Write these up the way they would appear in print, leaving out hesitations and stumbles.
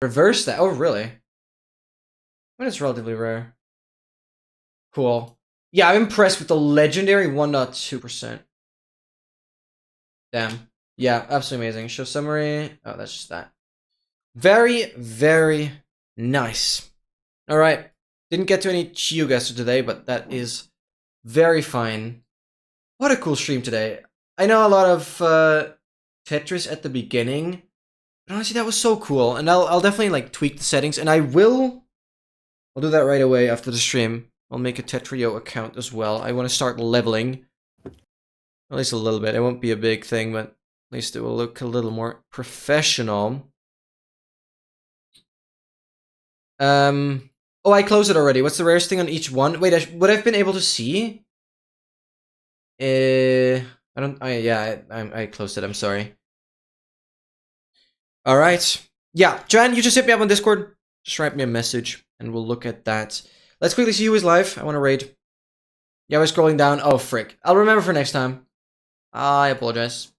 Reverse that. Oh, really? When it's relatively rare. Cool. Yeah, I'm impressed with the legendary 1.2%. Damn. Yeah, absolutely amazing. Show summary. Oh, that's just that. Very, very nice. All right. Didn't get to any Chiyogaster today, but that is very fine. What a cool stream today. I know a lot of Tetris at the beginning, but honestly, that was so cool. And I'll definitely like tweak the settings, and I'll do that right away after the stream. I'll make a Tetrio account as well. I want to start leveling, at least a little bit. It won't be a big thing, but at least it will look a little more professional. Oh, I closed it already. What's the rarest thing on each one? Wait, what I've been able to see? I don't. I closed it. I'm sorry. All right. Yeah, Joanne, you just hit me up on Discord. Just write me a message, and we'll look at that. Let's quickly see who is live. I want to raid. Yeah, we're scrolling down. Oh, frick. I'll remember for next time. I apologize.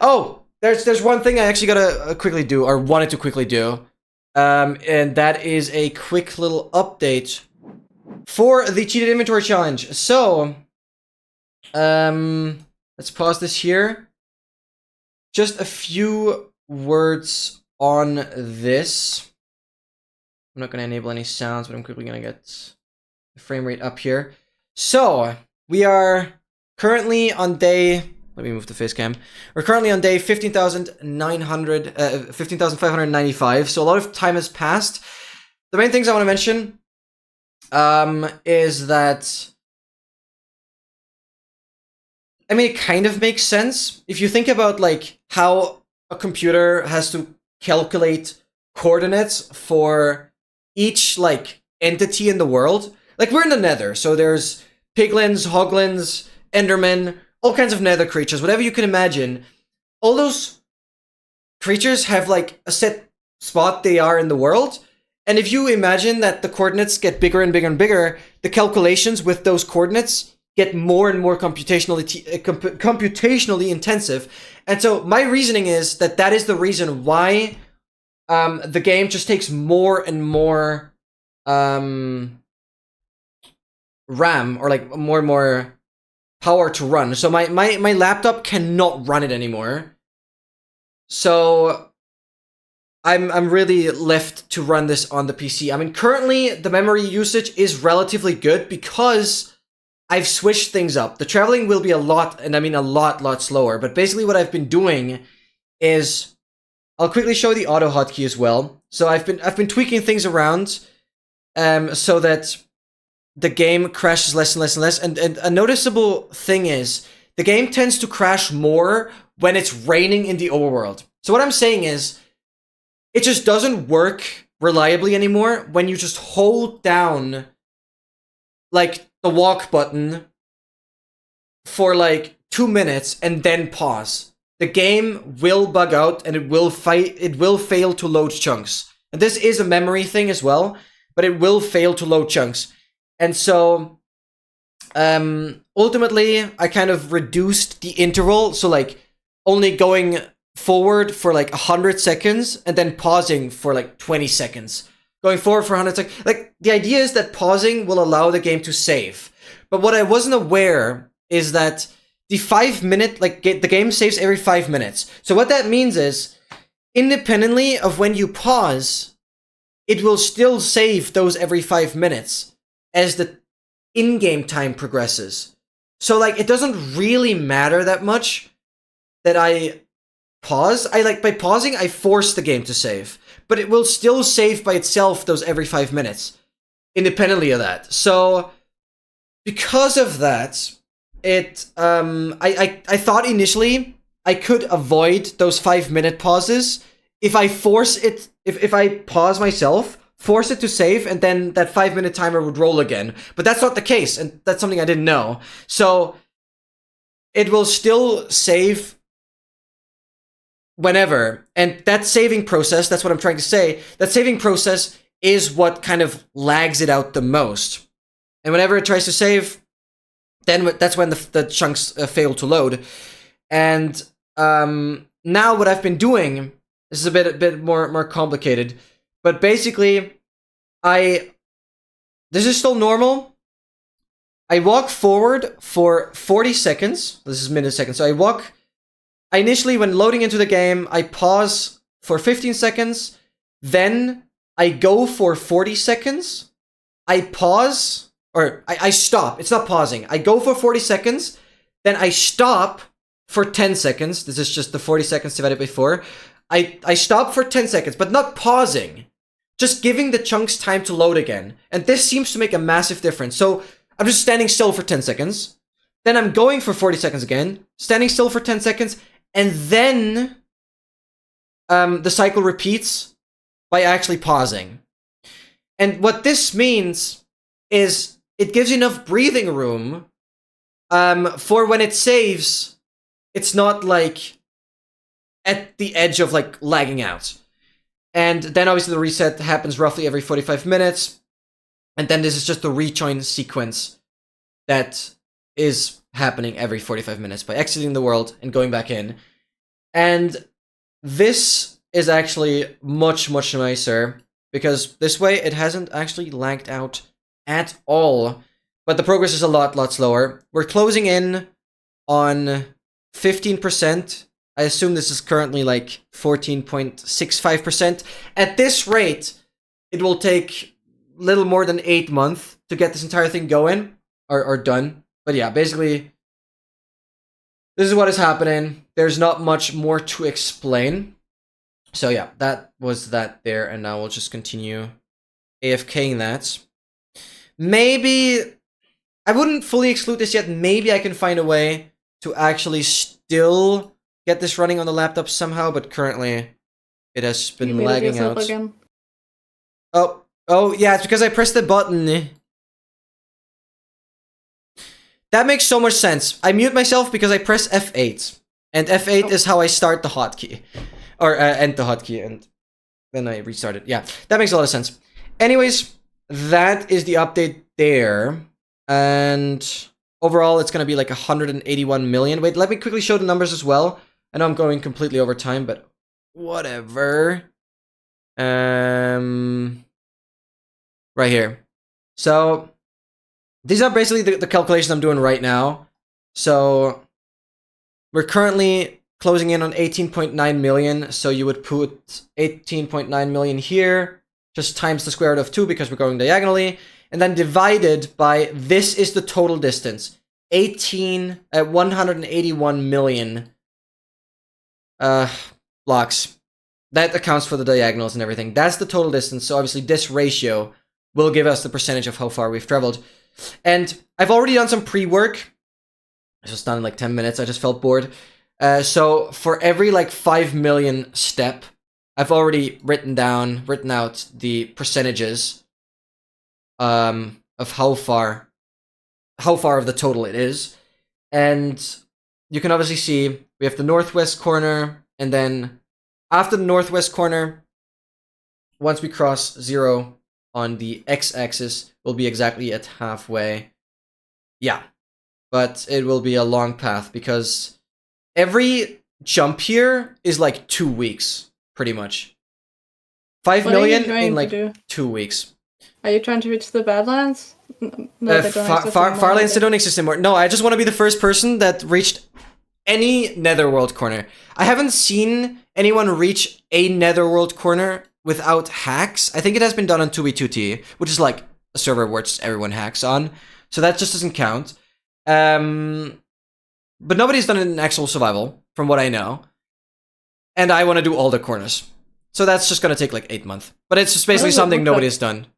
Oh, there's one thing I actually gotta quickly do, or wanted to quickly do. And that is a quick little update for the cheated inventory challenge. So, let's pause this here. Just a few words on this. I'm not gonna enable any sounds, but I'm quickly gonna get the frame rate up here. So, we are currently on day, let me move the face cam. We're currently on day 15,595. So a lot of time has passed. The main things I want to mention is that, I mean, it kind of makes sense if you think about like how a computer has to calculate coordinates for each like entity in the world. Like we're in the Nether, so there's piglins, hoglins, endermen, all kinds of nether creatures, whatever you can imagine. All those creatures have like a set spot they are in the world. And if you imagine that the coordinates get bigger and bigger and bigger, the calculations with those coordinates get more and more computationally intensive. And so my reasoning is that that is the reason why the game just takes more and more RAM, or like more and more power to run. So my laptop cannot run it anymore. So I'm really left to run this on the PC. I mean, currently the memory usage is relatively good because I've switched things up. The traveling will be a lot, and I mean a lot slower. But basically what I've been doing is, I'll quickly show the auto hotkey as well. So I've been tweaking things around so that the game crashes less and less and less. And a noticeable thing is, the game tends to crash more when it's raining in the overworld. So what I'm saying is, it just doesn't work reliably anymore when you just hold down like the walk button for like 2 minutes and then pause. The game will bug out and it will fail to load chunks. And this is a memory thing as well, but it will fail to load chunks. And so ultimately I kind of reduced the interval, so like only going forward for like 100 seconds and then pausing for like 20 seconds. Going forward for 100 seconds. Like, the idea is that pausing will allow the game to save. But what I wasn't aware is that the 5 minute, like, the game saves every 5 minutes. So what that means is, independently of when you pause, it will still save those every 5 minutes as the in-game time progresses. So like, it doesn't really matter that much that I pause. By pausing, I force the game to save, but it will still save by itself those every 5 minutes, independently of that. So because of that, it I thought initially I could avoid those 5 minute pauses if I force it, if I pause myself, force it to save, and then that 5 minute timer would roll again. But that's not the case, and that's something I didn't know. So it will still save whenever. And that saving process, that's what I'm trying to say, that saving process is what kind of lags it out the most. And whenever it tries to save, then that's when the chunks fail to load. And now what I've been doing This is a bit more complicated. But basically, this is still normal. I walk forward for 40 seconds. This is milliseconds. So I initially, when loading into the game, I pause for 15 seconds. Then I go for 40 seconds. I pause, or I stop. It's not pausing. I go for 40 seconds. Then I stop for 10 seconds. This is just the 40 seconds divided by 4. I stop for 10 seconds, but not pausing. Just giving the chunks time to load again. And this seems to make a massive difference. So I'm just standing still for 10 seconds. Then I'm going for 40 seconds again. Standing still for 10 seconds. And then the cycle repeats by actually pausing. And what this means is it gives you enough breathing room for when it saves, it's not like at the edge of like lagging out. And then obviously the reset happens roughly every 45 minutes. And then this is just the rejoin sequence that is happening every 45 minutes by exiting the world and going back in. And this is actually much nicer, because this way it hasn't actually lagged out at all. But the progress is a lot slower. We're closing in on 15%. I assume this is currently like 14.65%. At this rate, it will take little more than 8 months to get this entire thing going or done. But yeah, basically, this is what is happening. There's not much more to explain. So yeah, that was that there, and now we'll just continue AFKing that. Maybe, I wouldn't fully exclude this yet. Maybe I can find a way to actually still get this running on the laptop somehow, but currently it has been lagging out. Again? Oh yeah, it's because I pressed the button. That makes so much sense. I mute myself because I press F8. And F8 is how I start the hotkey. Or end the hotkey, and then I restart it. Yeah, that makes a lot of sense. Anyways, that is the update there. And overall, it's going to be like 181 million. Wait, let me quickly show the numbers as well. I know I'm going completely over time, but whatever. Right here. So these are basically the calculations I'm doing right now. So we're currently closing in on 18.9 million. So you would put 18.9 million here, just times the square root of 2 because we're going diagonally, and then divided by, this is the total distance, 181 million blocks. That accounts for the diagonals and everything. That's the total distance. So obviously this ratio will give us the percentage of how far we've traveled. And I've already done some pre-work. I just done in like 10 minutes. I just felt bored. So for every like 5 million step, I've already written out the percentages of how far of the total it is. And you can obviously see we have the northwest corner, and then after the northwest corner, once we cross 0 on the x-axis, we'll be exactly at halfway. Yeah, but it will be a long path because every jump here is like 2 weeks, pretty much. 5 million in like 2 weeks. Are you trying to reach the Badlands? No, Farlands, they don't exist anymore. No, I just want to be the first person that reached any Netherworld corner. I haven't seen anyone reach a Netherworld corner without hacks. I think it has been done on 2v2t, which is like a server where just everyone hacks on. So that just doesn't count. But nobody's done it in actual survival, from what I know. And I want to do all the corners. So that's just going to take like 8 months. But it's just basically something nobody's done.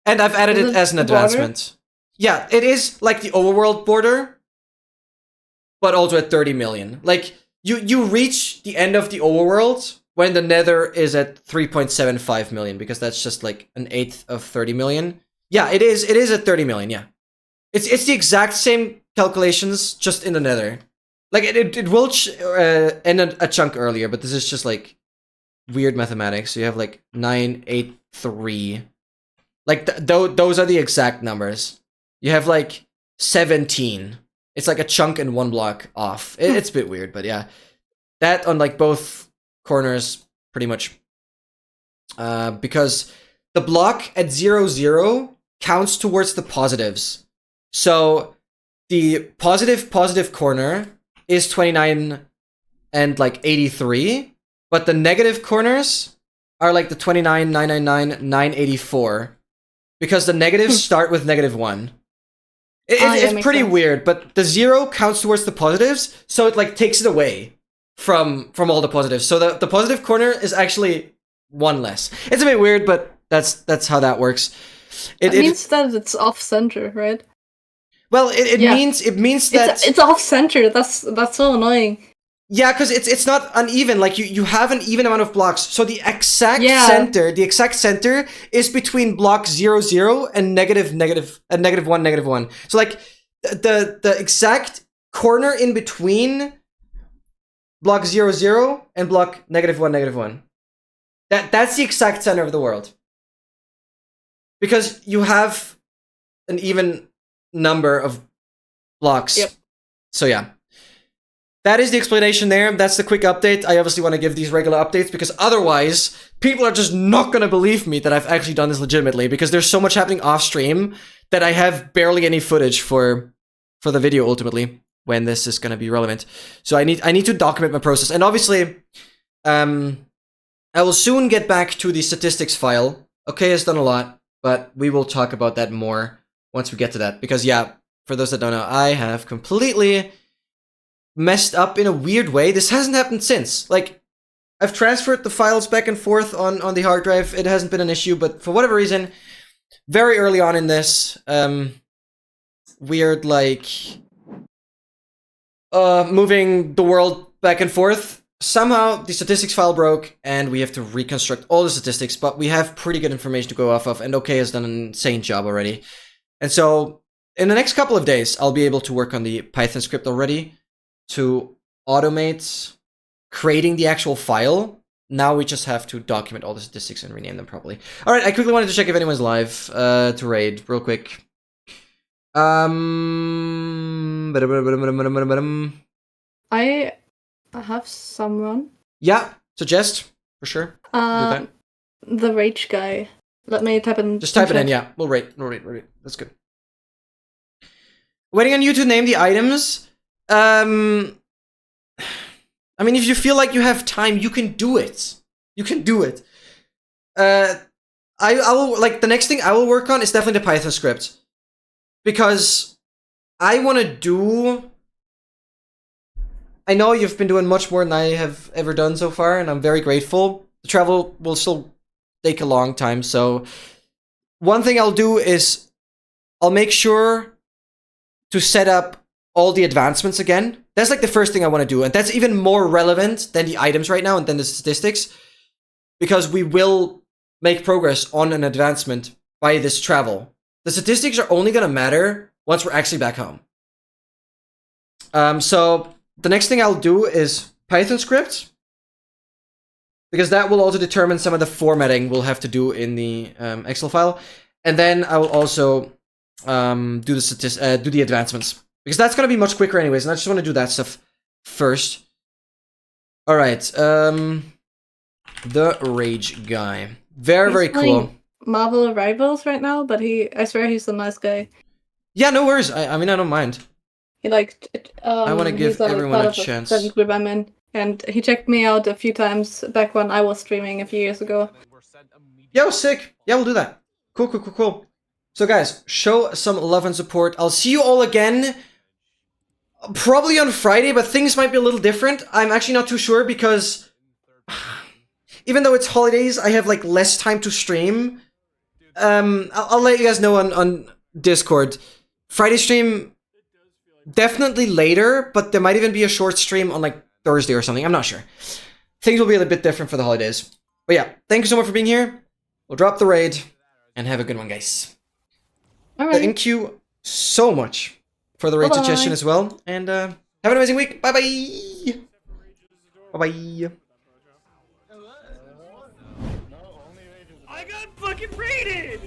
And I've added it as an advancement. Yeah, it is like the overworld border, but also at 30 million. Like, you reach the end of the overworld when the nether is at 3.75 million, because that's just like an eighth of 30 million. Yeah, it is at 30 million, yeah. It's the exact same calculations, just in the nether. Like, it will end a chunk earlier, but this is just like weird mathematics. So you have like 983. Like, those are the exact numbers. You have like 17. It's like a chunk and 1 block off. It's a bit weird, but yeah. That on like both corners pretty much. Because the block at 0, 0 counts towards the positives. So the positive corner is 29 and like 83, but the negative corners are like the 29, 999, 984. Because the negatives start with -1. It's pretty weird, but the 0 counts towards the positives, so it like takes it away from all the positives. So the positive corner is actually 1 less. It's a bit weird, but that's how that works. It means that it's off center, right? Well, it means that it's off center. That's so annoying. Yeah, because it's not uneven. Like you have an even amount of blocks. So the exact center is between block 0, 0 and negative 1, -1. So like the exact corner in between block 0, 0 and block -1, -1. That's the exact center of the world. Because you have an even number of blocks. Yep. So yeah. That is the explanation there. That's the quick update. I obviously want to give these regular updates because otherwise people are just not going to believe me that I've actually done this legitimately, because there's so much happening off stream that I have barely any footage for the video ultimately when this is going to be relevant. So I need to document my process. And obviously I will soon get back to the statistics file. Okay, has done a lot, but we will talk about that more once we get to that, because yeah, for those that don't know, I have completely messed up in a weird way. This hasn't happened since. Like, I've transferred the files back and forth on the hard drive. It hasn't been an issue, but for whatever reason, very early on in this, weird, like, moving the world back and forth, somehow the statistics file broke, and we have to reconstruct all the statistics, but we have pretty good information to go off of, and OK has done an insane job already. And so, in the next couple of days, I'll be able to work on the Python script already to automate creating the actual file. Now we just have to document all the statistics and rename them properly. All right, I quickly wanted to check if anyone's live to raid real quick. I have someone. Yeah, suggest for sure. The rage guy. Let me type in. Just type it in. Yeah, we'll rate. That's good. Waiting on you to name the items. I mean, if you feel like you have time, you can do it. You can do it. I will, like, the next thing I will work on is definitely the Python script. Because I want to do... I know you've been doing much more than I have ever done so far, and I'm very grateful. The travel will still take a long time, so... One thing I'll do is I'll make sure to set up all the advancements again. That's like the first thing I want to do, and that's even more relevant than the items right now and then the statistics, because we will make progress on an advancement by this travel. The statistics are only going to matter once we're actually back home. So the next thing I'll do is Python script, because that will also determine some of the formatting we'll have to do in the Excel file, and then I will also do the advancements. Because that's going to be much quicker anyways, and I just want to do that stuff first. Alright, the Rage Guy. Very cool. Marvel Rivals right now, but I swear he's a nice guy. Yeah, no worries. I mean, I don't mind. He like... I want to give everyone a chance. Group I'm in, and he checked me out a few times back when I was streaming a few years ago. Yo, sick. Yeah, we'll do that. Cool. So guys, show some love and support. I'll see you all again probably on Friday, but things might be a little different. I'm actually not too sure, because even though it's holidays, I have like less time to stream. I'll let you guys know on Discord. Friday stream definitely later, but there might even be a short stream on like Thursday or something. I'm not sure. Things will be a little bit different for the holidays. But yeah, thank you so much for being here. We'll drop the raid and have a good one, guys. All right. Thank you so much for the raid suggestion as well, and have an amazing week. Bye bye. I got fucking raided.